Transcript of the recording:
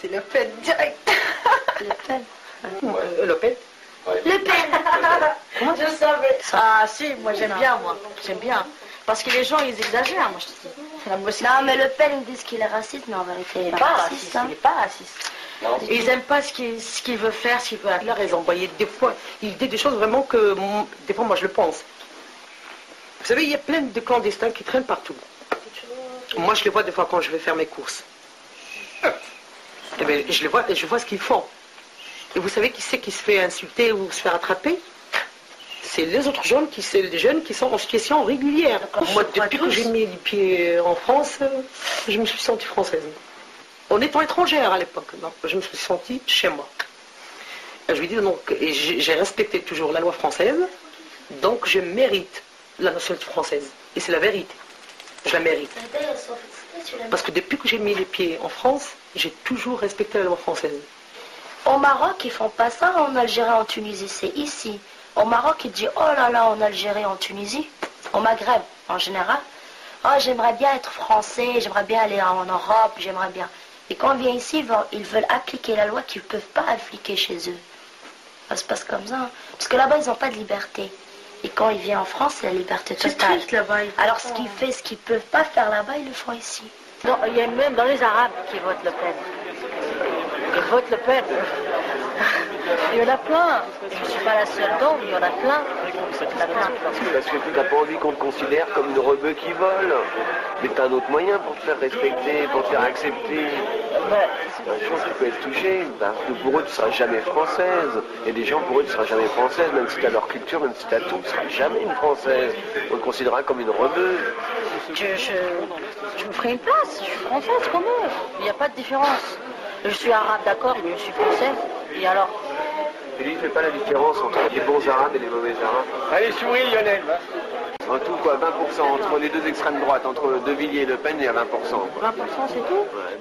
c'est Le Pen direct. Le Pen. Le Pen. Le Pen. Je savais. Ah si, moi j'aime bien, moi. J'aime bien. Parce que les gens, ils exagèrent, moi je te dis. Non, mais Le Pen, ils disent qu'il est raciste, mais en vérité, il est pas raciste. Il n'est pas raciste. Ils n'aiment pas ce qu'il veut faire, ce qu'il veut. Il a raison. Des fois, il dit des choses vraiment que des fois moi je le pense. Vous savez, il y a plein de clandestins qui traînent partout. Moi je les vois des fois quand je vais faire mes courses. Eh bien, je les vois et je vois ce qu'ils font. Et vous savez qui c'est qui se fait insulter ou se fait rattraper? C'est les autres jeunes qui sont en situation régulière. Moi, depuis que j'ai mis les pieds en France, je me suis sentie française. En étant étrangère à l'époque, je me suis sentie chez moi. Et je lui dis donc, j'ai respecté toujours la loi française, donc je mérite la nationalité française. Et c'est la vérité. Je la mérite. Parce que depuis que j'ai mis les pieds en France, j'ai toujours respecté la loi française. Au Maroc, ils font pas ça. En Algérie, en Tunisie, c'est ici. Au Maroc, ils disent oh là là, en Algérie, en Tunisie, au Maghreb en général. Oh, j'aimerais bien être français, j'aimerais bien aller en Europe, j'aimerais bien. Et quand on vient ici, ils veulent appliquer la loi qu'ils ne peuvent pas appliquer chez eux. Ça se passe comme ça. Hein. Parce que là-bas, ils n'ont pas de liberté. Et quand ils viennent en France, c'est la liberté totale. Alors, ce qu'ils ne peuvent pas faire là-bas, ils le font ici. Non, il y a même dans les Arabes qui votent Le Pen. Ils votent Le Pen. Il y en a plein. Je ne suis pas la seule donc, il y en a plein. Parce que tu n'as pas envie qu'on te considère comme une rebeu qui vole. Mais tu as un autre moyen pour te faire respecter, pour te faire accepter. Je pense que tu peux être touché, parce que pour eux tu ne seras jamais française. Il y a des gens pour eux tu ne seras jamais française, même si tu as leur culture, même si tu as tout, tu ne seras jamais une française. On te considérera comme une rebeuse. Je me ferai une place, je suis française comme eux. Il n'y a pas de différence. Je suis arabe, d'accord, mais je suis française. Et alors? Et lui, il ne fait pas la différence entre les bons arabes et les mauvais arabes. Allez, souris Lionel. En tout, quoi, 20% entre les deux extrêmes droites, entre De Villiers et Le Pen, il y a 20%. 20% c'est tout? Ouais.